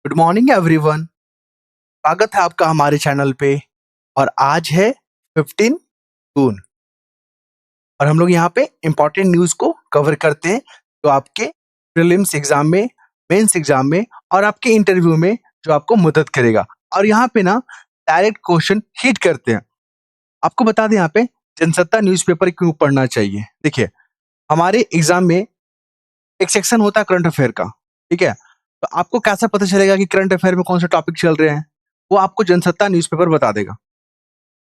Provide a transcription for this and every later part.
Good morning everyone. स्वागत है आपका हमारे चैनल पे। और आज है 15 जून और हम लोग यहाँ पे इम्पोर्टेंट न्यूज़ को कवर करते हैं जो आपके प्रीलिम्स एग्जाम में, मेंस एग्जाम में और आपके इंटरव्यू में जो आपको मदद करेगा। और यहाँ पे ना डायरेक्ट क्वेश्चन हिट करते हैं। आपको बता दें यहाँ पे जनसत्ता न्यूज़पेपर क्यों पढ़ना चाहिए। देखिए, हमारे एग्जाम में एक सेक्शन होता है करंट अफेयर का, ठीक है? तो आपको कैसे पता चलेगा कि करंट अफेयर में कौन से टॉपिक चल रहे हैं? वो आपको जनसत्ता न्यूज़पेपर बता देगा।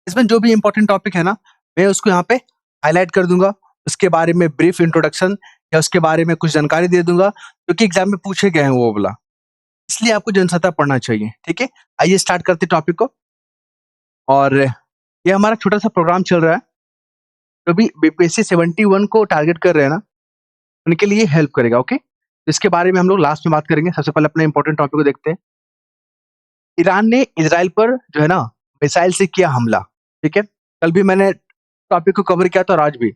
इसमें जो भी इम्पोर्टेंट टॉपिक है ना, मैं उसको यहाँ पे हाइलाइट कर दूंगा। उसके बारे में ब्रीफ इंट्रोडक्शन या उसके बारे में कुछ जानकारी दे दूंगा, जो कि एग्जाम में पूछे गए हैं वो वाला। इसलिए आपको जनसत्ता पढ़ना चाहिए, ठीक है? आइए स्टार्ट करते टॉपिक को। और ये हमारा छोटा सा प्रोग्राम चल रहा है, जो भी बीपीएससी 71 को टारगेट कर रहे हैं ना, उनके लिए हेल्प करेगा। ओके, इसके बारे में हम लोग लास्ट में बात करेंगे। सबसे पहले अपने इंपॉर्टेंट टॉपिक को देखते हैं। ईरान ने इजराइल पर जो है ना मिसाइल से किया हमला, ठीक है? कल भी मैंने टॉपिक को कवर किया था और आज भी।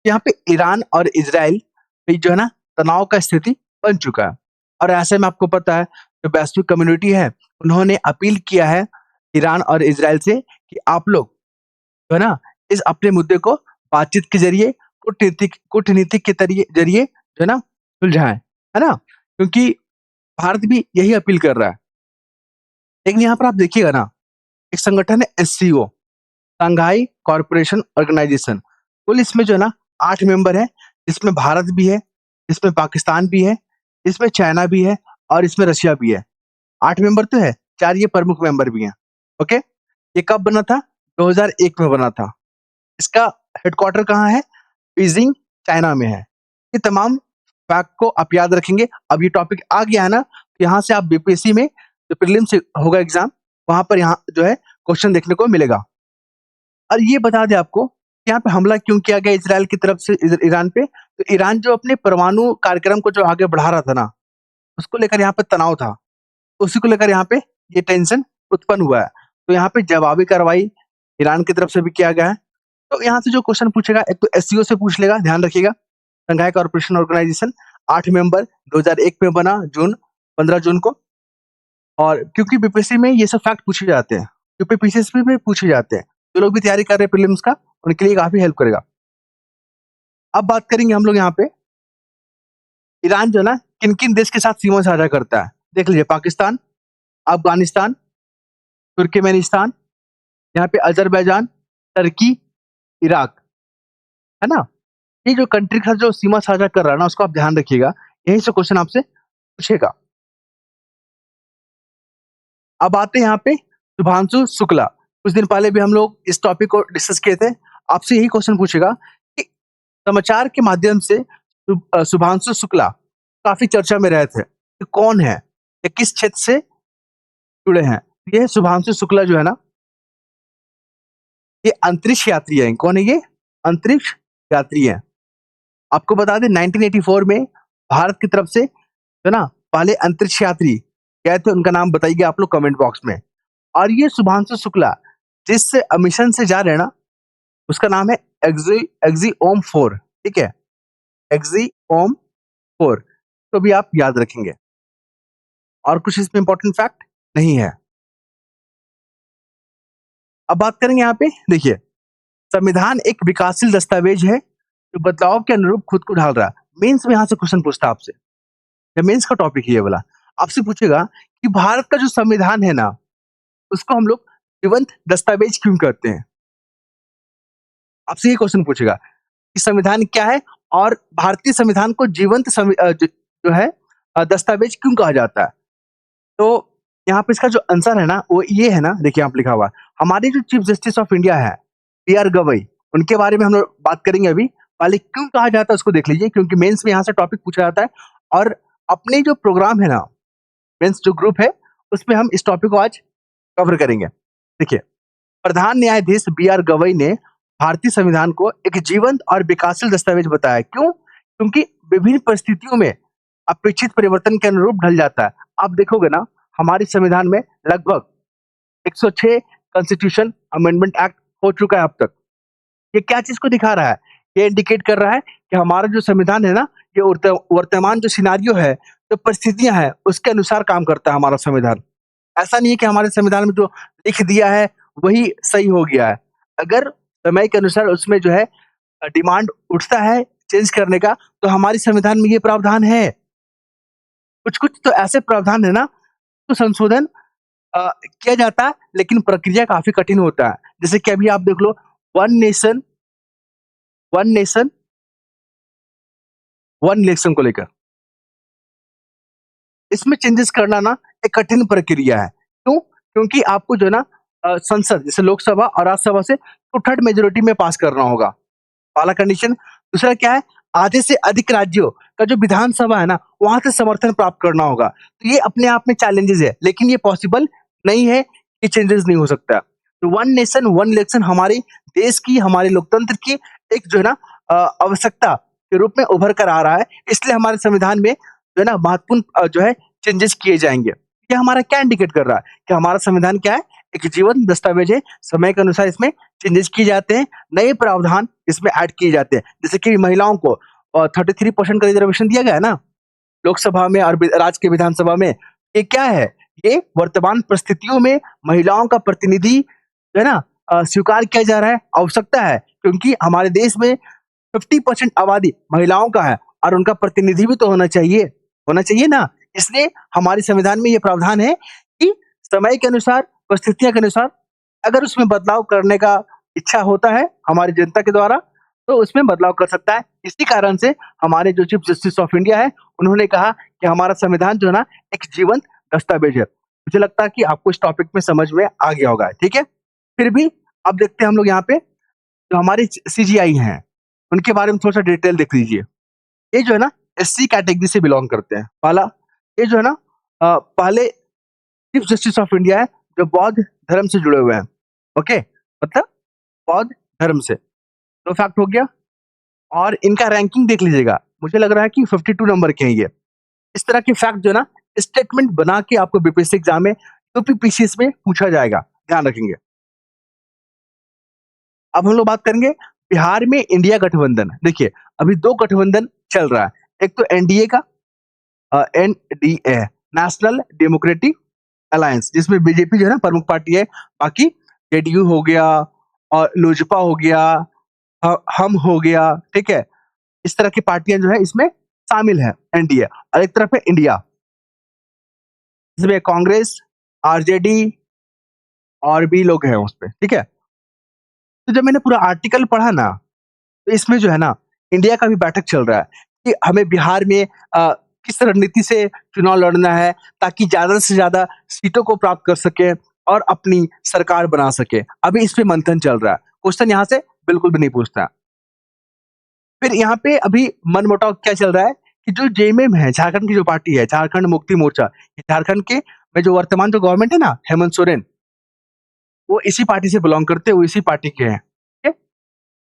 यहाँ पे ईरान और इजराइल में जो है ना तनाव का स्थिति बन चुका है। और ऐसे में आपको पता है जो वैश्विक कम्युनिटी है, उन्होंने अपील किया है ईरान और इजराइल से कि आप लोग जो है ना इस अपने मुद्दे को बातचीत के जरिए, कूटनीतिक के जरिए जो है ना सुलझाएं, है ना? क्योंकि भारत भी यही अपील कर रहा है। लेकिन यहाँ पर आप देखिएगा ना, एक संगठन है एससीओ, शंघाई कॉरपोरेशन ऑर्गेनाइजेशन। कुल इसमें जो है ना 8 मेंबर है, इसमें भारत भी है, इसमें पाकिस्तान भी है, इसमें चाइना भी है और इसमें रशिया भी है। 8 मेंबर तो है, 4 ये प्रमुख मेंबर भी हैं। ओके, ये कब बना था? 2001 में बना था। इसका हेडक्वार्टर कहाँ है? बीजिंग, चाइना में है। ये तमाम फैक्ट को आप याद रखेंगे। अब ये टॉपिक आ गया है ना, यहाँ से आप बीपीएससी में जो प्रीलिम्स होगा एग्जाम, वहां पर यहाँ जो है क्वेश्चन देखने को मिलेगा। और ये बता दें आपको कि यहाँ पे हमला क्यों किया गया इजराइल की तरफ से ईरान पे। तो ईरान जो अपने परमाणु कार्यक्रम को जो आगे बढ़ा रहा था ना, उसको लेकर यहाँ पे तनाव था। उसी को लेकर यहाँ पे ये टेंशन उत्पन्न हुआ है। तो यहाँ पे जवाबी कार्रवाई ईरान की तरफ से भी किया गया है। तो यहाँ से जो क्वेश्चन पूछेगा, एक तो एससीओ से पूछ लेगा, ध्यान रखिएगा। शंघाई कॉर्पोरेशन ऑर्गेनाइजेशन 8 मेंबर 2001 में बना, 15 जून को। और क्योंकि बीपीएससी में ये सब फैक्ट पूछे जाते हैं, यूपीपीसीएसपी में पूछे जाते हैं, जो लोग भी तैयारी कर रहे हैं प्रीलिम्स का, उनके लिए काफी हेल्प करेगा। अब बात करेंगे हम लोग यहाँ पे ईरान जो है ना किन किन देश के साथ सीमा साझा करता है। देख लीजिए, पाकिस्तान, अफगानिस्तान, तुर्कमेनिस्तान, यहाँ पे अजरबैजान, टर्की, इराक, है ना? ये जो कंट्री का जो सीमा साझा कर रहा है ना, उसको आप ध्यान रखिएगा। यहीं से क्वेश्चन आपसे पूछेगा। अब आते हैं यहाँ पे शुभांशु शुक्ला। कुछ दिन पहले भी हम लोग इस टॉपिक को डिस्कस किए थे। आपसे यही क्वेश्चन पूछेगा कि समाचार के माध्यम से शुभांशु शुक्ला काफी चर्चा में रहे थे कि कौन है या किस क्षेत्र से जुड़े हैं। ये शुभांशु शुक्ला जो है ना, ये अंतरिक्ष यात्री है। कौन है ये? अंतरिक्ष यात्री है। आपको बता दें 1984 में भारत की तरफ से जो ना पहले अंतरिक्ष यात्री गए थे, उनका नाम बताइए आप लोग कमेंट बॉक्स में। और ये शुभांशु शुक्ला जिस मिशन से जा रहे हैं ना, उसका नाम है एक्सिओम 4, ठीक है? एक्सिओम 4 तो भी आप याद रखेंगे। और कुछ इसमें इंपॉर्टेंट फैक्ट नहीं है। अब बात करेंगे यहाँ पे, देखिए, संविधान एक विकासशील दस्तावेज है जो बदलाव के अनुरूप खुद को ढाल रहा है। मेंस में यहाँ से क्वेश्चन पूछता है आपसे, या मेंस का टॉपिक ही है वाला। आपसे पूछेगा कि भारत का जो संविधान है ना, उसको हम लोग जीवंत दस्तावेज क्यों कहते हैं। आपसे ये क्वेश्चन पूछेगा कि संविधान क्या है और भारतीय संविधान को जीवंत जो है दस्तावेज क्यों कहा जाता है। तो यहाँ पे इसका जो आंसर है ना, वो ये है ना, देखिए आप लिखा हुआ है। हमारे जो चीफ जस्टिस ऑफ इंडिया है बी.आर. गवई, उनके बारे में हम लोग बात करेंगे अभी। पहले क्यों कहा जाता है उसको देख लीजिए, क्योंकि मेंस में यहाँ से टॉपिक पूछा जाता है। और अपने जो प्रोग्राम है ना, मेंस जो ग्रुप है, उसमें हम इस टॉपिक को आज कवर करेंगे। देखिए, प्रधान न्यायाधीश बी.आर. गवई ने भारतीय संविधान को एक जीवंत और विकासशील दस्तावेज बताया। क्यों? क्योंकि विभिन्न परिस्थितियों में अपेक्षित परिवर्तन के अनुरूप ढल जाता है। आप देखोगे ना, हमारे संविधान में लगभग 106 कॉन्स्टिट्यूशन अमेंडमेंट एक्ट हो चुका है अब तक। ये क्या चीज को दिखा रहा है? ये इंडिकेट कर रहा है कि हमारा जो संविधान है ना, ये वर्तमान जो सिनारियो है, जो परिस्थितियाँ हैं, उसके अनुसार काम करता है हमारा संविधान। ऐसा नहीं है कि हमारे संविधान में जो लिख दिया है, वही सही हो गया है। अगर समय के अनुसार उसमें जो है डिमांड उठता है चेंज करने का, तो हमारे संविधान में ये प्रावधान है। कुछ-कुछ तो ऐसे प्रावधान है ना, तो संशोधन किया जाता है, लेकिन प्रक्रिया काफ़ी कठिन होता है। जैसे कि अभी आप देख लो, one nation one nation one election को लेकर। इसमें चेंजेस करना ना एक कठिन प्रक्रिया है। क्यों? क्योंकि आपको जो है ना संसद जैसे लोकसभा और राज्यसभा से 2/3 मेजॉरिटी में पास करना होगा, पहला कंडीशन। दूसरा क्या है? आधे से अधिक राज्यों का जो विधानसभा है ना, वहाँ से समर्थन प्राप्त करना होगा। तो ये अपने आप में चैलेंजेस है, लेकिन ये पॉसिबल नहीं है कि चेंजेस नहीं हो सकता। तो वन नेशन वन इलेक्शन हमारे देश की, हमारे लोकतंत्र की एक जो है ना आवश्यकता के रूप में उभर कर आ रहा है। इसलिए हमारे संविधान में जो है ना महत्वपूर्ण जो है चेंजेस किए जाएँगे। ये हमारा क्या इंडिकेट कर रहा है कि हमारा संविधान क्या है? एक जीवंत दस्तावेज है, समय के अनुसार इसमें चेंजेस किए जाते हैं, नए प्रावधान इसमें ऐड किए जाते हैं। जैसे कि महिलाओं को 33% का रिजर्वेशन दिया गया है ना, लोकसभा में और राज्य के विधानसभा में। ये क्या है? ये वर्तमान परिस्थितियों में महिलाओं का प्रतिनिधि जो है ना स्वीकार किया जा रहा है, आवश्यकता है, क्योंकि हमारे देश में 50% आबादी महिलाओं का है और उनका प्रतिनिधि भी तो होना चाहिए ना। इसलिए हमारे संविधान में ये प्रावधान है कि समय के अनुसार, परिस्थितियों के अनुसार अगर उसमें बदलाव करने का इच्छा होता है हमारी जनता के द्वारा, तो उसमें बदलाव कर सकता है। इसी कारण से हमारे जो चीफ जस्टिस ऑफ इंडिया है, उन्होंने कहा कि हमारा संविधान जो है ना एक जीवंत दस्तावेज है। मुझे लगता है कि आपको इस टॉपिक में समझ में आ गया होगा, ठीक है? फिर भी अब देखते हैं हम लोग यहाँ पे जो हमारे सीजीआई हैं, उनके बारे में थोड़ा-सा डिटेल देख लीजिए। ये जो है ना एससी कैटेगरी से बिलॉन्ग करते हैं। पहला, ये जो है ना पहले चीफ जस्टिस ऑफ इंडिया है जो बौद्ध धर्म से जुड़े हुए हैं। ओके? मतलब बौद्ध धर्म से। तो फैक्ट हो गया। और इनका रैंकिंग देख लीजिएगा। मुझे लग रहा है कि 52 नंबर के हैं ये। इस तरह के फैक्ट जो है ना स्टेटमेंट बना के आपको बीपीएससी एग्जाम में, यूपीपीसीएस में पूछा जाएगा। ध्यान रखेंगे। अब हम लोग बात करेंगे बिहार में इंडिया गठबंधन। देखिए, अभी 2 गठबंधन चल रहा है। एक तो एनडीए का एनडीए नेशनल डेमोक्रेटिक अलायंस, जिसमें बीजेपी जो है ना प्रमुख पार्टी है। बाकी जेडीयू हो गया और लोजपा हो गया, हम हो गया, ठीक है? इस तरह की पार्टियां जो है इसमें शामिल है एनडीए। और एक तरफ है इंडिया, जिसमें कांग्रेस, आरजेडी और भी लोग हैं उसपे, ठीक है? तो जब मैंने पूरा आर्टिकल पढ़ा ना, तो इसमें जो है ना इंडिया का भी बैठक चल रहा है कि हमें बिहार में किस रणनीति से चुनाव लड़ना है ताकि ज्यादा से ज्यादा सीटों को प्राप्त कर सके और अपनी सरकार बना सके। अभी इस पे मंथन चल रहा है। क्वेश्चन यहाँ से बिल्कुल भी नहीं पूछता। फिर यहाँ पे अभी मनमुटाव क्या चल रहा है कि जो जेएमएम है, झारखंड की जो पार्टी है, झारखंड मुक्ति मोर्चा, ये झारखंड के में जो वर्तमान जो गवर्नमेंट है ना, हेमंत सोरेन, वो इसी पार्टी से बिलोंग करते हैं, वो इसी पार्टी के हैं। ठीक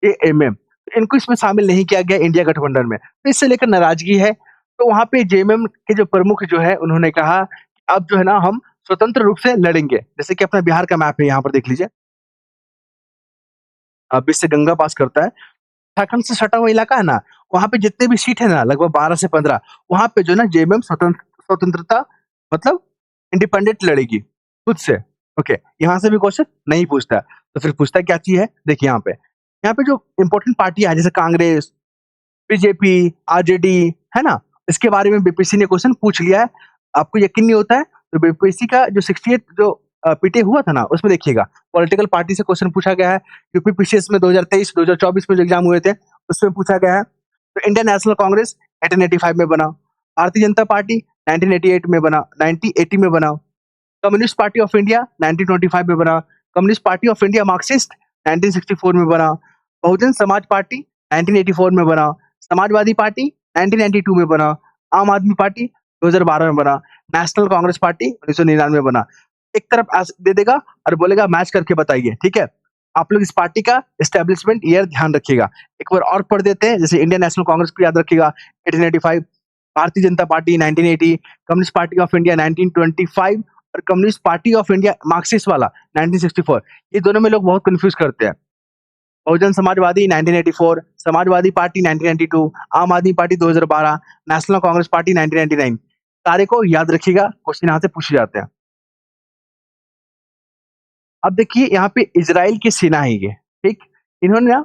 है? जेएमएम, इनको इसमें शामिल नहीं किया गया इंडिया गठबंधन में, तो इससे लेकर नाराजगी है। तो वहाँ पे जेएमएम के जो प्रमुख जो है, उन्होंने कहा कि अब जो है ना हम स्वतंत्र रूप से लड़ेंगे। जैसे कि अपना बिहार का मैप है, यहाँ पर देख लीजिए। बीच से गंगा पास करता है। झारखंड से सटा हुआ इलाका है ना, वहाँ पे जितने भी सीट है ना, लगभग 12 से 15, वहाँ पे जो है ना जेएमएम स्वतंत्रता मतलब इंडिपेंडेंट लड़ेगी खुद से। ओके, यहाँ से भी क्वेश्चन नहीं पूछता। तो फिर पूछता क्या चीज़ है? देखिए यहाँ पे जो इम्पोर्टेंट पार्टियाँ हैं जैसे कांग्रेस, बीजेपी, आरजेडी, है ना? इसके बारे में बीपीएससी ने क्वेश्चन पूछ लिया है। आपको यकीन नहीं होता है, तो बीपीएससी का जो 68 जो पीटे हुआ था ना, उसमें देखिएगा पॉलिटिकल पार्टी से क्वेश्चन पूछा गया है। यूपीपीसीएस में 2023, 2024 में जो एग्जाम हुए थे, उसमें पूछा गया है। तो इंडियन नेशनल कांग्रेस 1885 में बना, भारतीय जनता पार्टी 1988 में बना, 1980 में बना, कम्युनिस्ट पार्टी ऑफ इंडिया 1925 में बना, communist party of India Marxist 1964 में बना, बहुजन समाज पार्टी 1984 में बना, समाजवादी पार्टी 1992 में बना, आम आदमी पार्टी 2012 में बना, नेशनल कांग्रेस पार्टी 1999 में बना। एक तरफ दे देगा और बोलेगा मैच करके बताइए, ठीक है? आप लोग इस पार्टी का एस्टेब्लिशमेंट ईयर ध्यान रखिएगा। एक बार और पढ़ देते हैं, जैसे इंडियन नेशनल कांग्रेस को याद रखिएगा 1885, Bharatiya Janata party 1980, communist party of India 1925 और communist party of India Marxist वाला 1964। ये दोनों में लोग बहुत कंफ्यूज करते हैं। बहुजन समाजवादी 1984, समाजवादी पार्टी 1992, आम आदमी पार्टी 2012, नेशनल कांग्रेस पार्टी 1999। सारे को याद रखिएगा, क्वेश्चन यहाँ से पूछे जाते हैं। अब देखिए यहाँ पे इज़राइल की सेना है ये, ठीक? इन्होंने ना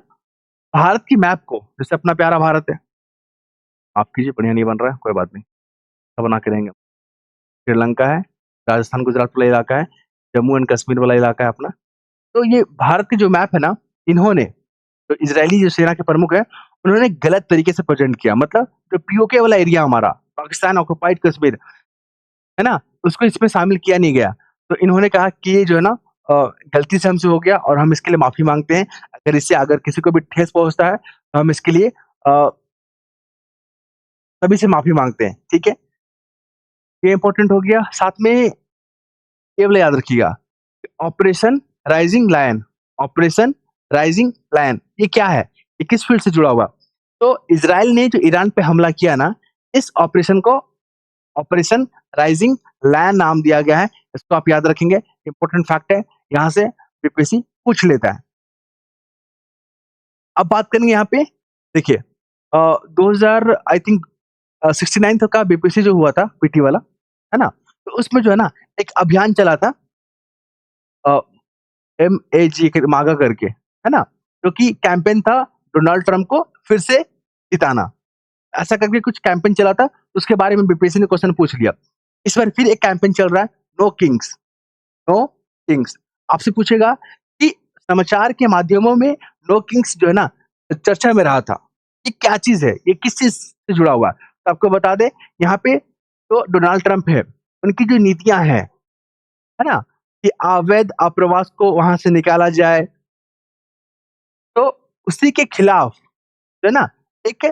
भारत की मैप को, जैसे अपना प्यारा भारत है, माफ़ कीजिए बढ़िया नहीं बन रहा है, कोई बात नहीं, अब बना के देंगे। श्रीलंका है, राजस्थान, गुजरात वाला इलाका है, जम्मू एंड कश्मीर वाला इलाका है अपना। तो ये भारत की जो मैप है ना, इन्होंने, जो इज़राइली जो सेना के प्रमुख हैं, उन्होंने गलत तरीके से प्रेज़ेंट किया। मतलब जो पीओके वाला एरिया हमारा, पाकिस्तान ऑक्युपाइड कश्मीर, है ना? उसको इसमें शामिल किया नहीं गया। तो इन्होंने कहा कि ये जो है ना अ, गलती से हमसे हो गया और हम इसके लिए माफ़ी माँगते हैं। अगर इससे अगर किसी को भी ठेस पहुँचता है, तो हम इसके लिए सभी से माफ़ी माँगते हैं, ठीक है? ये इम्पोर्टेंट हो गया। साथ में ये वाला याद रखिएगा, operation rising lion, operation rising lion ये क्या है? ये किस फ़ील्ड से जुड़ा हुआ? तो इज़राइल ने जो ईरान पे हमला किया ना, इस ऑपरेशन को ऑपरेशन राइजिंग लायन नाम दिया गया है। इसको आप याद रखेंगे, इम्पोर्टेंट फैक्ट है, यहाँ से बीपीएससी पूछ लेता है। अब बात करेंगे यहाँ पे, देखिए 2000 आई थिंक 69 का बीपीएससी जो हुआ था, पीटी वाला, है ना? तो उसमें जो है ना, एक अभियान चला था अ, MAG के मागा करके, है ना? जो कि कैंपेन था डोनाल्ड ट्रम्प को फिर से जिताना। ऐसा करके कुछ कैंपेन चला था, उसके बारे में बीपीएससी ने क्वेश्चन पूछ लिया। इस बार फिर एक कैंपेन चल रहा है, नो किंग्स, नो किंग्स। आपसे पूछेगा कि समाचार के माध्यमों में नो किंग्स जो है ना, चर्चा में रहा था। ये क्या चीज़ है? ये किस चीज़ से जुड़ा हुआ है? तो आपको बता दें, यहाँ पे तो डोनाल्ड ट्रम्प है, उनकी जो नीतियाँ हैं, है ना? कि अवैध आप्रवास को वहाँ से निकाला जाए, तो उसी के खिलाफ जो है ना, एक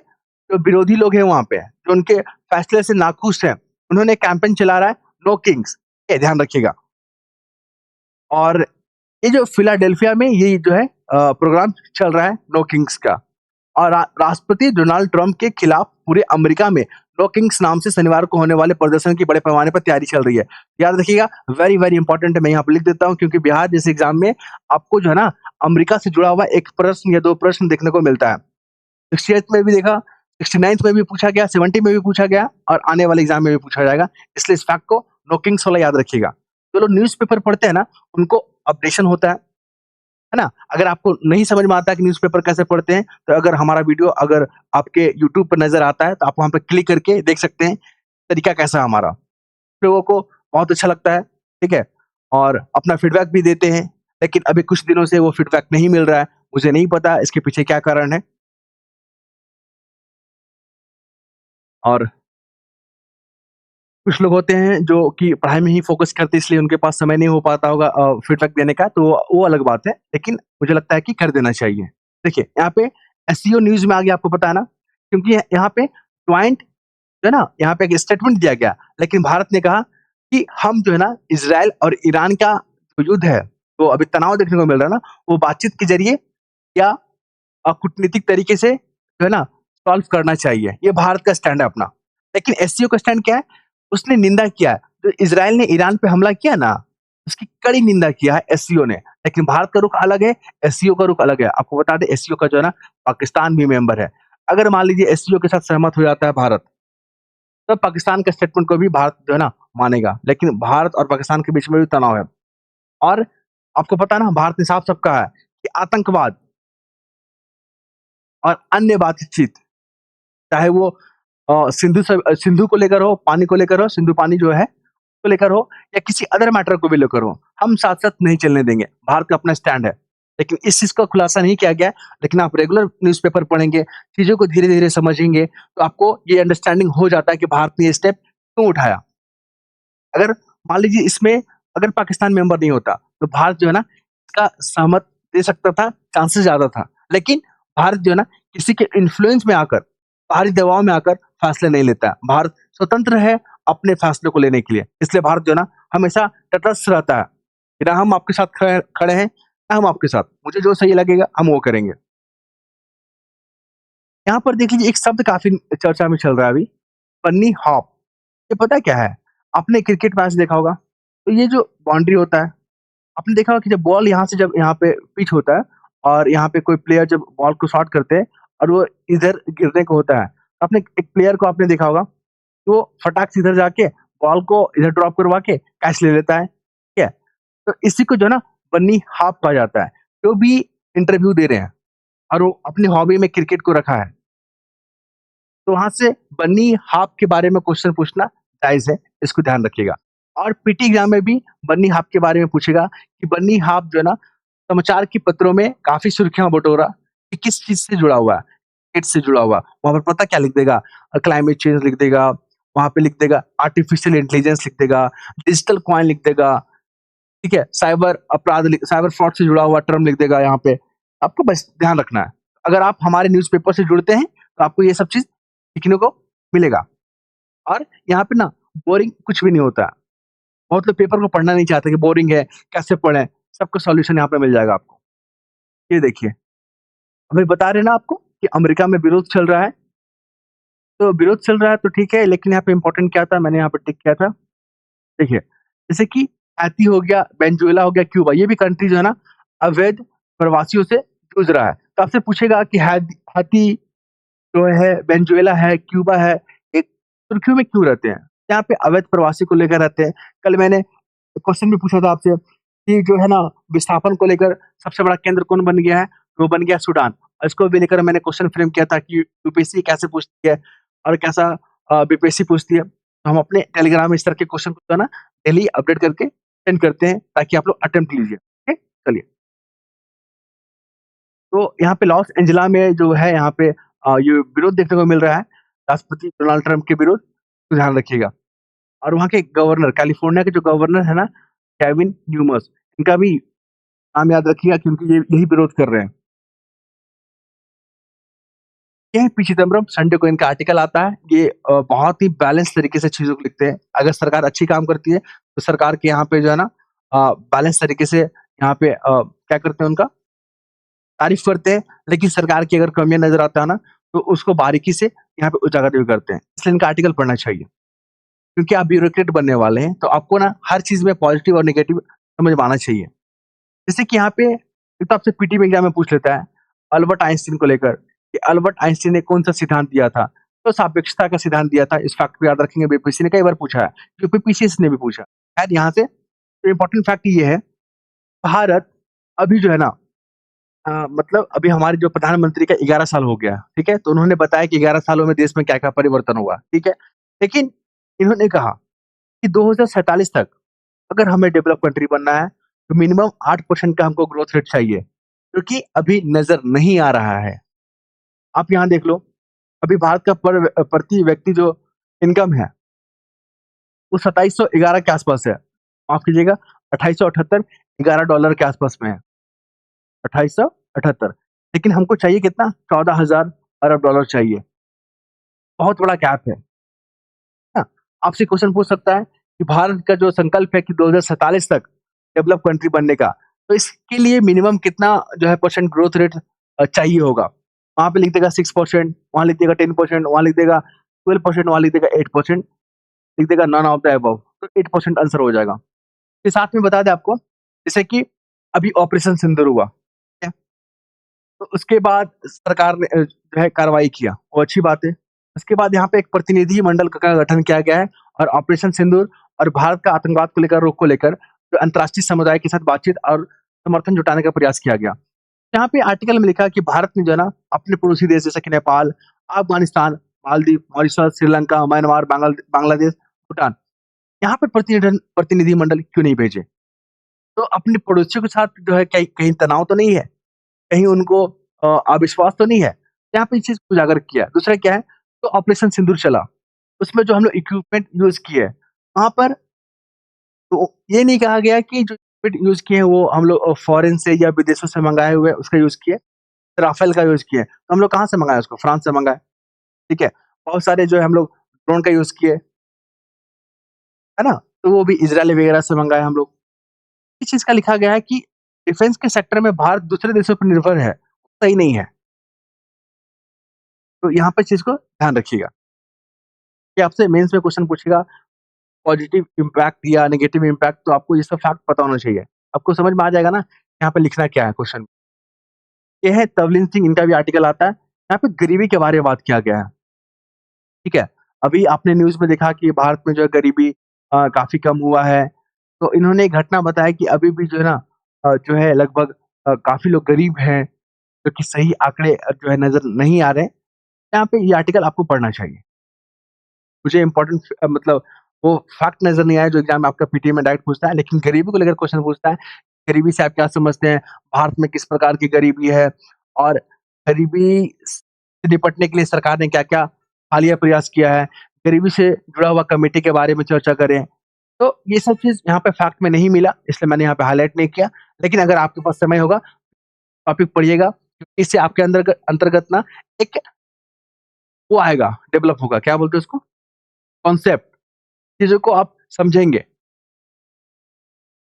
जो विरोधी लोग हैं वहाँ पे, जो उनके फैसले से नाखुश हैं, उन्होंने कैंपेन चला रहा है, नो किंग्स, ये ध्यान रखिएगा। और ये जो फिलाडेल्फिया में ये जो है प्रोग्राम चल रहा है नो किंग्स का, और राष्ट्रपति डोनाल्ड ट्रंप के खिलाफ पूरे अमेरिका में नो किंग्स नाम से शनिवार को होने वाले प्रदर्शन की बड़े पैमाने पर तैयारी चल रही है। याद रखिएगा, वेरी वेरी इंपॉर्टेंट है, मैं यहाँ पे लिख देता हूँ क्योंकि बिहार जैसे एग्जाम में आपको जो है ना अमेरिका से जुड़ा हुआ एक प्रश्न या दो प्रश्न देखने को मिलता है। 68th में भी देखा, 69th में भी पूछा गया, 70 में भी पूछा गया और आने वाले एग्जाम में भी पूछा जाएगा। इसलिए इस फैक्ट को नो किंग्स वाला याद रखिएगा। जो लोग न्यूज़पेपर पढ़ते हैं ना, उनको अपडेशन होता है ना? अगर आपको नहीं समझ में आता है कि न्यूज़पेपर कैसे पढ़ते हैं, तो अगर हमारा वीडियो अगर आपके यूट्यूब पर नज़र आता है, तो आप वहाँ पे क्लिक करके देख सकते हैं, तरीका कैसा है हमारा। लोगों को बहुत अच्छा लगता है, ठीक है? और अपना फीडबैक भी देते हैं, लेकिन अभी कुछ दिनों से वो फीडबैक नहीं मिल रहा है। मुझे नहीं पता इसके पीछे क्या कारण है। और कुछ लोग होते हैं जो कि पढ़ाई में ही फ़ोकस करते हैं, इसलिए उनके पास समय नहीं हो पाता होगा फीडबैक देने का, तो वो अलग बात है। लेकिन मुझे लगता है कि कर देना चाहिए। देखिए, यहाँ पे एसईओ न्यूज़ में आ गया, आपको पता है ना? क्योंकि यहाँ पे जॉइंट जो है ना, यहाँ पे एक स्टेटमेंट दिया गया, लेकिन भारत ने कहा कि हम जो है ना, इज़राइल और ईरान का जो युद्ध है, तो अभी तनाव देखने को मिल रहा है ना, वो बातचीत के ज़रिए या कूटनीतिक तरीके से जो है ना, सॉल्व करना चाहिए। ये भारत का स्टैंड है अपना। लेकिन एससीओ का स्टैंड क्या है? उसने निंदा किया है। जो इज़राइल ने ईरान पे हमला किया ना, उसकी कड़ी निंदा किया है एससीओ ने। लेकिन भारत का रुख अलग है, एससीओ का रुख अलग है। आपको बता दें, एससीओ का जो है ना, पाकिस्तान भी मेंबर है। अगर मान लीजिए एससीओ के साथ सहमत हो जाता है भारत, तब पाकिस्तान के स्टेटमेंट को भी भारत जो है ना मानेगा। लेकिन भारत और पाकिस्तान के बीच में भी तनाव है। और आपको पता है ना, भारत ने साफ-साफ कहा है कि आतंकवाद और अन्य बातचीत, चाहे वो सिंधु को लेकर हो, पानी को लेकर हो, सिंधु पानी जो है, को लेकर हो या किसी अदर मैटर को भी लेकर हो, हम साथ-साथ नहीं चलने देंगे। भारत का अपना स्टैंड है। लेकिन इस चीज़ का खुलासा नहीं किया गया है, लेकिन आप रेगुलर न्यूज़पेपर पढ़ेंगे, चीज़ों को धीरे-धीरे समझेंगे, तो आपको ये अंडरस्टैंडिंग हो जाता है कि भारत ने ये स्टेप क्यों उठाया। अगर मान लीजिए इसमें अगर पाकिस्तान मेंबर नहीं होता, तो भारत जो है ना, इसका सहमत दे सकता था, चांसेस ज़्यादा था। लेकिन भारत जो है ना, किसी के इन्फ्लुएंस में आकर, बाहरी दबाव में आकर फैसले नहीं लेता है। भारत स्वतंत्र है अपने फैसले को लेने के लिए। इसलिए भारत जो है ना, हमेशा तटस्थ रहता है कि ना हम आपके साथ खड़े खड़े हैं, ना हम आपके साथ। मुझे जो सही लगेगा, हम वो करेंगे। यहाँ पर देख लीजिए, एक शब्द काफ़ी चर्चा में चल रहा है अभी, बन्नी हॉप। ये पता है क्या है? आपने क्रिकेट मैच देखा होगा, तो ये जो बाउंड्री होता है, आपने देखा होगा कि जब बॉल यहाँ से जब यहाँ पे पिच होता है और यहाँ पे कोई प्लेयर जब बॉल को शॉट करते हैं और वो इधर गिरने को होता है, आपने एक प्लेयर को आपने देखा होगा, तो वो फटाक से इधर जाके बॉल को इधर ड्रॉप करवा के कैच ले लेता है, ठीक है? तो इसी को जो है ना बन्नी हाफ कहा जाता है। जो भी इंटरव्यू दे रहे हैं और वो अपनी हॉबी में क्रिकेट को रखा है, तो वहाँ से बन्नी हाफ के बारे में क्वेश्चन पूछना जायज़ है, इसको ध्यान रखिएगा। और पीटी एग्ज़ाम में भी बन्नी हाफ के बारे में पूछेगा कि बन्नी हाफ जो है ना समाचार के पत्रों में काफ़ी सुर्खियाँ बटोरा कि किस चीज़ से जुड़ा हुआ है, क्रिकेट से जुड़ा हुआ। वहाँ पर पता क्या लिख देगा क्लाइमेट चेंज लिख देगा, वहाँ पे लिख देगा आर्टिफिशियल इंटेलिजेंस लिख देगा, डिजिटल कॉइन लिख देगा, ठीक है? साइबर फ्रॉड से जुड़ा हुआ टर्म लिख देगा यहाँ पे। आपको बस ध्यान रखना है। अगर आप हमारे न्यूज़पेपर से जुड़ते हैं, तो आपको ये सब चीज़ सीखने को मिलेगा। और यहाँ पे ना बोरिंग कुछ भी नहीं होता है। बहुत लोग पेपर को पढ़ना नहीं चाहते कि बोरिंग है, कैसे पढ़ें? सबका सॉल्यूशन यहाँ पे मिल जाएगा आपको। ये देखिए, अभी बता रहे हैं ना आपको कि अमेरिका में विरोध चल रहा है, तो विरोध चल रहा है तो ठीक है, लेकिन यहाँ पे इम्पोर्टेंट क्या था, मैंने यहाँ पे टिक किया था। देखिए, जैसे कि हैती हो गया, वेनेजुएला हो गया, क्यूबा, ये भी कंट्री जो है ना अवैध प्रवासियों से जूझ रहा है। तो आपसे पूछेगा कि हैती जो है, वेनेजुएला है, क्यूबा है, एक सुर्खियों में क्यों रहते हैं? यहाँ पे अवैध प्रवासी को लेकर रहते हैं। कल मैंने क्वेश्चन भी पूछा था आपसे कि जो है ना विस्थापन को लेकर सबसे बड़ा केंद्र कौन बन गया है? वो बन गया सूडान। और इसको भी लेकर मैंने क्वेश्चन फ्रेम किया था कि यूपीएससी कैसे पूछती है और कैसा बीपीएससी पूछती है। तो हम अपने टेलीग्राम में इस तरह के क्वेश्चन को जो है ना डेली अपडेट करके सेंड करते हैं ताकि आप लोग अटेम्प्ट लीजिए। ठीक है? चलिए। तो यहाँ पे लॉस एंजेला में जो है यहाँ पे ये विरोध देखने को मिल रहा है, राष्ट्रपति डोनाल्ड ट्रम्प के विरुद्ध, तो ध्यान रखिएगा। और वहाँ के गवर्नर, कैलिफोर्निया के जो गवर्नर है ना, केविन न्यूमस, इनका भी नाम याद रखिएगा क्योंकि ये यही विरोध कर रहे हैं। ये है पी चिदम्बरम, संडे को इनका आर्टिकल आता है। ये बहुत ही बैलेंस तरीके से चीज़ों को लिखते हैं। अगर सरकार अच्छी काम करती है, तो सरकार के यहाँ पे जो है ना बैलेंस तरीके से यहाँ पे क्या करते हैं उनका तारीफ़ करते हैं, लेकिन सरकार की अगर कमियाँ नज़र आता है ना, तो उसको बारीकी से यहाँ पे उजागर भी करते हैं। इसलिए इनका आर्टिकल पढ़ना चाहिए। क्योंकि आप ब्यूरोक्रेट बनने वाले हैं, तो आपको ना हर चीज़ में पॉज़िटिव और नेगेटिव समझ में आना चाहिए। जैसे कि यहाँ पे एक तो आपसे पीटी में एग्ज़ाम में पूछ लेता है, अल्बर्ट आइंस्टीन को लेकर कि अल्बर्ट आइंस्टीन ने कौन-सा सिद्धांत दिया था? तो सापेक्षता का सिद्धांत दिया था। इस फैक्ट को याद रखेंगे, बीपीएससी ने कई बार पूछा है, यूपीपीसीएस ने भी पूछा। खैर यहाँ से तो इम्पोर्टेंट फैक्ट ये है, भारत अभी जो है ना मतलब अभी हमारे जो प्रधानमंत्री का 11 साल हो गया, ठीक है? तो उन्होंने बताया कि 11 सालों में देश में क्या-क्या परिवर्तन हुआ, ठीक है? लेकिन इन्होंने कहा कि 2047 तक अगर हमें डेवलप कंट्री बनना है, तो मिनिमम 8% का हमको ग्रोथ रेट चाहिए, जो कि अभी नज़र नहीं आ रहा है। आप यहाँ देख लो, अभी भारत का प्रति व्यक्ति जो इनकम है, वो 2711 के आसपास है। माफ़ कीजिएगा, 2878 $11 के आसपास में है, 2878। लेकिन हमको चाहिए कितना? 14,000 अरब डॉलर चाहिए। बहुत बड़ा गैप है। ना? आपसे क्वेश्चन पूछ सकता है कि भारत का जो संकल्प है कि 2047 तक डेवलप कंट्री बनने का, तो इसके लिए मिनिमम कितना जो है परसेंट ग्रोथ रेट चाहिए होगा? वहाँ पे लिख देगा 6%, वहाँ लिख देगा 10%, वहाँ लिख देगा 12%, वहाँ लिख देगा 8%, लिख देगा नॉन ऑफ द अबव, तो 8% आंसर हो जाएगा। फिर साथ में बता दें आपको, जैसे कि अभी ऑपरेशन सिंदूर हुआ, ठीक है? तो उसके बाद सरकार ने जो है कार्रवाई किया, वो अच्छी बात है। उसके बाद यहाँ पे एक प्रतिनिधि मंडल का गठन किया गया है और ऑपरेशन सिंदूर और भारत का आतंकवाद को लेकर, रोक को लेकर जो अंतर्राष्ट्रीय समुदाय के साथ बातचीत और समर्थन जुटाने का प्रयास किया गया। यहाँ पे आर्टिकल में लिखा है कि भारत ने जो है ना अपने पड़ोसी देश जैसे कि नेपाल, अफ़गानिस्तान, मालदीव, मॉरिशस, श्रीलंका, म्यांमार, बांग्लादेश, भूटान, यहाँ पे प्रतिनिधि मंडल क्यों नहीं भेजे? तो अपने पड़ोसियों के साथ जो है कहीं कहीं तनाव तो नहीं है? कहीं उनको अविश्वास तो नहीं है? यहाँ पे इस चीज़ को उजागर किया। दूसरा क्या है, तो ऑपरेशन सिंदूर चला, उसमें जो हम लोग इक्विपमेंट यूज़ किए, वहाँ पर तो ये नहीं कहा गया कि जो इक्विपमेंट यूज़ किए हैं वो हम लोग फॉरेन से या विदेशों से मँगाए हुए उसका यूज़ किए, राफेल का यूज़ किए। तो हम लोग कहाँ से मँगाए उसको? फ्रांस से मँगाए, ठीक है? बहुत सारे जो है हम लोग ड्रोन का यूज़ किए, है ना? तो वो भी इज़राइल वगैरह से मँगाए हम लोग। इस चीज़ का लिखा गया है कि डिफेंस के सेक्टर में भारत दूसरे देशों पर निर्भर है, सही नहीं है। तो यहाँ पे इस चीज़ को ध्यान रखिएगा कि आपसे मेंस में क्वेश्चन पूछेगा पॉजिटिव इम्पैक्ट या नेगेटिव इम्पैक्ट, तो आपको ये सब फैक्ट पता होना चाहिए। आपको समझ में आ जाएगा ना, यहाँ पे लिखना क्या है क्वेश्चन। ये है तवलीन सिंह, इनका भी आर्टिकल आता है। यहाँ पे गरीबी के बारे में बात किया गया है, ठीक है? अभी आपने न्यूज़ में देखा कि भारत में जो है गरीबी काफ़ी कम हुआ है। तो इन्होंने एक घटना बताया कि अभी भी जो है ना जो है लगभग काफ़ी लोग गरीब हैं, जो कि सही आंकड़े जो है नज़र नहीं आ रहे हैं। यहाँ पे ये आर्टिकल आपको पढ़ना चाहिए। मुझे इम्पोर्टेंट मतलब वो फैक्ट नज़र नहीं आया जो एग्ज़ाम में आपका पीटीए में डायरेक्ट पूछता है, लेकिन गरीबी को लेकर क्वेश्चन पूछता है। गरीबी से आप क्या समझते हैं? भारत में किस प्रकार की गरीबी है? और गरीबी से निपटने के लिए सरकार ने क्या-क्या हालिया प्रयास किया है? गरीबी से जुड़ा हुआ कमेटी के बारे में चर्चा करें। तो ये सब चीज़ यहाँ पे फैक्ट में नहीं मिला, इसलिए मैंने यहाँ पे हाइलाइट नहीं किया। लेकिन अगर आपके पास समय होगा, टॉपिक पढ़िएगा, इससे आपके अंतर्गत ना एक वो आएगा, डेवलप होगा, क्या बोलते हैं उसको? कॉन्सेप्ट, चीज़ों को आप समझेंगे।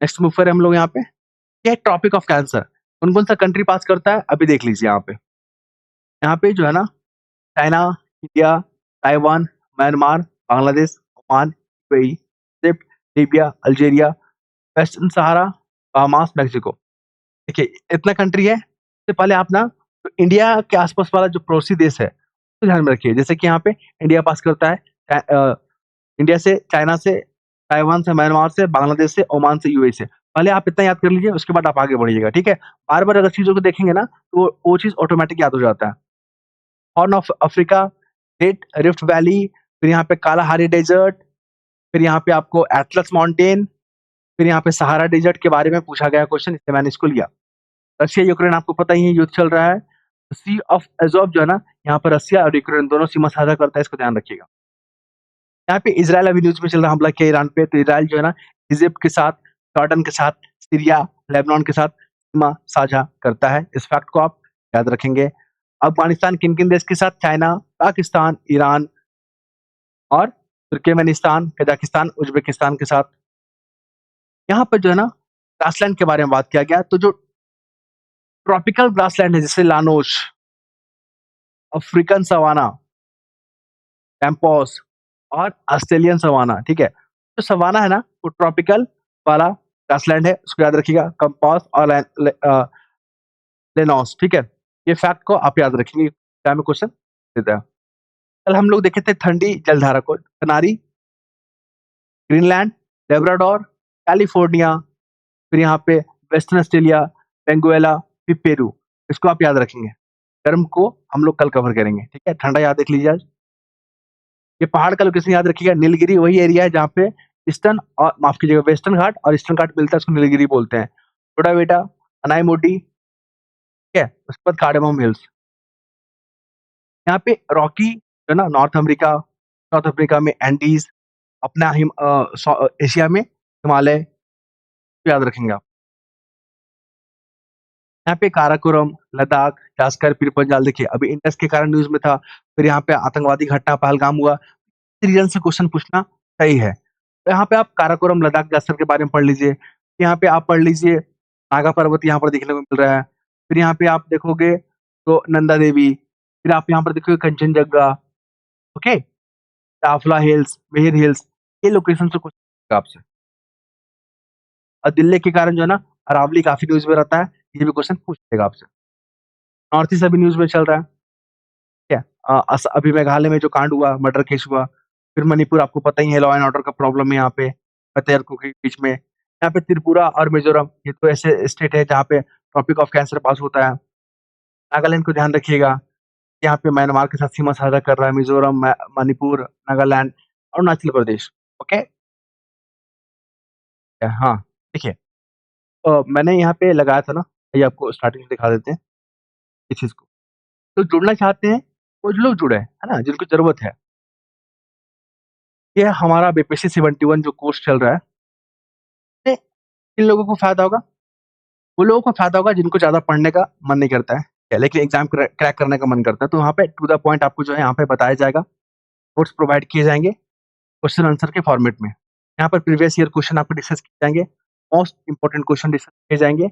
नेक्स्ट मूव करें हम लोग यहाँ पे। ये है टॉपिक ऑफ कैंसर। कौन-कौन सा कंट्री पास करता है? अभी देख लीजिए यहाँ पे। यहाँ पे जो है ना China, India, Taiwan, Myanmar, Bangladesh, Oman, UAE, Egypt, Libya, Algeria, western Sahara, Bahamas, Mexico. देखिए इतना कंट्री है, इससे पहले आप ना तो इंडिया के आस-पास वाला जो पड़ोसी देश है, उसको ध्यान में रखिए। जैसे कि यहाँ पे इंडिया पास करता है इंडिया से, चाइना से, ताइवान से, म्यांमार से, बांग्लादेश से, ओमान से, यूएई से। पहले आप इतना याद कर लीजिए, उसके बाद आप आगे बढ़िएगा, ठीक है? बार-बार अगर चीज़ों को देखेंगे ना, तो वो चीज़ ऑटोमैटिक याद हो जाता है। Horn of Africa, great rift valley, फिर यहाँ पे कालाहारी डेज़र्ट, फिर यहाँ पे आपको एटलस माउंटेन, फिर यहाँ पे सहारा डेज़र्ट के बारे में पूछा गया क्वेश्चन, इसलिए मैंने इसको लिया। रशिया यूक्रेन आपको पता ही है युद्ध चल रहा है। सी ऑफ एज़ोव जो है ना, यहाँ पर रशिया और यूक्रेन दोनों सीमा साझा करता है, इसको ध्यान रखिएगा। यहाँ पे इज़राइल अभी न्यूज़ में चल रहा है हमला किया ईरान पे, तो इज़राइल जो है ना इजिप्ट के साथ, जॉर्डन के साथ, सीरिया, लेबनान के साथ सीमा साझा करता है। इस फैक्ट को आप याद रखेंगे। अफ़गानिस्तान किन-किन देश के साथ? चाइना, पाकिस्तान, ईरान और तुर्कमेनिस्तान, कज़ाकिस्तान, उज़्बेकिस्तान के साथ। यहाँ पर जो है ना ग्रासलैंड के बारे में बात किया गया, तो जो ट्रॉपिकल ग्रासलैंड है जैसे लानोस, अफ्रीकन सवाना, पैम्पॉस और ऑस्ट्रेलियन सवाना, ठीक है? जो सवाना है ना, वो ट्रॉपिकल वाला ग्रासलैंड है, उसको याद रखिएगा। कंपास और लेनोस, ठीक है? ये फैक्ट को आप याद रखेंगे, एग्ज़ाम में क्वेश्चन देता है। कल हम लोग देखे थे ठंडी जलधारा को, कनारी, ग्रीनलैंड, लेब्राडोर, कैलिफोर्निया, फिर यहाँ पे वेस्टर्न ऑस्ट्रेलिया, वेनेजुएला, फिर पेरू। इसको आप याद रखेंगे। गर्म को हम लोग कल कवर करेंगे, ठीक है? ठंडा याद रख लीजिए आज। ये पहाड़ का लोकेशन याद रखिएगा, नीलगिरी वही एरिया है जहाँ पे ईस्टर्न और माफ़ कीजिएगा वेस्टर्न घाट और ईस्टर्न घाट मिलता है, उसको नीलगिरी बोलते हैं। टोडाबेटा, अनाईमुडी, ठीक है? उसके बाद कार्डेमम हिल्स। यहाँ पे रॉकी जो है ना नॉर्थ अफ्रीका में एंडीज़, अपना एशिया में हिमालय, तो याद रखेंगे आप। यहाँ पे काराकोरम, लद्दाख, जास्कर, पीर पंजाल देखिए अभी इंडस के कारण न्यूज़ में था, फिर यहाँ पे आतंकवादी घटना पहलगाम हुआ, रीजन से क्वेश्चन पूछना सही है। तो यहाँ पे आप काराकोरम, लद्दाख, जास्कर के बारे में पढ़ लीजिए। यहाँ पे आप पढ़ लीजिए नागा पर्वत यहाँ पर देखने को मिल रहा है। फिर यहाँ पे आप देखोगे तो नंदा देवी, फिर आप यहाँ पर देखोगे Kanchenjunga, okay? Tafla hills, Mihir hills, ये लोकेशन से क्वेश्चन आपसे। और दिल्ली के कारण जो है ना अरावली काफ़ी न्यूज़ में रहता है, ये भी क्वेश्चन पूछ लेगा आपसे। नॉर्थ ईस्ट अभी न्यूज़ में चल रहा है, ठीक है? अभी मेघालय में जो कांड हुआ, मर्डर केस हुआ, फिर मणिपुर आपको पता ही है लॉ एंड ऑर्डर का प्रॉब्लम है यहाँ पे, हत्यारों के बीच में। यहाँ पे त्रिपुरा और मिज़ोरम, ये तो ऐसे स्टेट है जहाँ पे टॉपिक ऑफ कैंसर पास होता है। नागालैंड को ध्यान रखिएगा, यहाँ पे म्यांमार के साथ सीमा साझा कर रहा है मिज़ोरम, मणिपुर, नागालैंड, अरुणाचल प्रदेश, ओके? हाँ, देखिए मैंने यहाँ पे लगाया था ना, ये आपको स्टार्टिंग से दिखा देते हैं इस चीज़ को। तो जुड़ना चाहते हैं, वो जो लोग जुड़े, है ना? जिनको ज़रूरत है। ये हमारा बीपीएससी 71 जो कोर्स चल रहा है, इससे किन लोगों को फ़ायदा होगा? वो लोगों को फ़ायदा होगा जिनको ज़्यादा पढ़ने का मन नहीं करता है, लेकिन एग्ज़ाम क्रैक करने का मन करता है। तो वहाँ पे टू द पॉइंट आपको जो है यहाँ पे बताया जाएगा, नोट्स प्रोवाइड किए जाएँगे, क्वेश्चन आंसर के फॉर्मेट में। यहाँ पर प्रीवियस ईयर क्वेश्चन आपको डिस्कस किए जाएँगे, मोस्ट इम्पोर्टेंट क्वेश्चन डिस्कस किए जाएँगे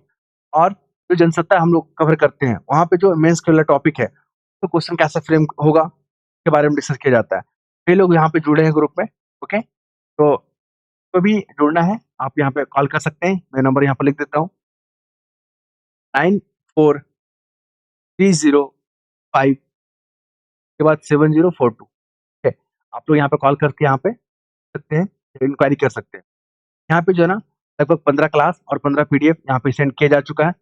और जो जनसत्ता हम लोग कवर करते हैं, वहाँ पे जो मेंस के वाला टॉपिक है, तो क्वेश्चन कैसे फ्रेम होगा, इसके बारे में डिस्कस किया जाता है। कई लोग यहाँ पे जुड़े हैं ग्रुप में, ओके? तो कभी जुड़ना है, आप यहाँ पे कॉल कर सकते हैं, मैं नंबर यहाँ पर लिख देता हूँ 9430 5 के बाद 7042 ठीक है। आप लोग यहाँ पे कॉल करके यहाँ पे सकते हैं, इंक्वायरी कर सकते हैं। यहाँ पे जो है ना लगभग 15 क्लास और 15 पीडीएफ यहाँ पे सेंड किया जा चुका है।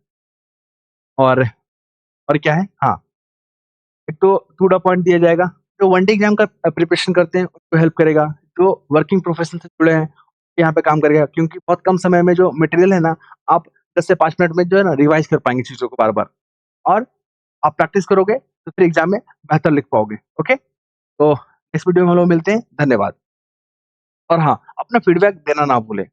और क्या है, हाँ, एक तो 2 पॉइंट दिया जाएगा, जो वन डे एग्जाम का प्रिपरेशन करते हैं उनको हेल्प करेगा, जो वर्किंग प्रोफेशन से जुड़े हैं यहाँ पे काम करेगा, क्योंकि बहुत कम समय में जो मटेरियल है ना, आप 10 से 5 मिनट में जो है ना रिवाइज कर पाएंगे चीज़ों को बार-बार, और आप प्रैक्टिस करोगे तो फिर एग्जाम में बेहतर लिख पाओगे। ओके? तो इस वीडियो में हम लोग मिलते हैं। धन्यवाद। और हाँ, अपना फीडबैक देना ना भूलें।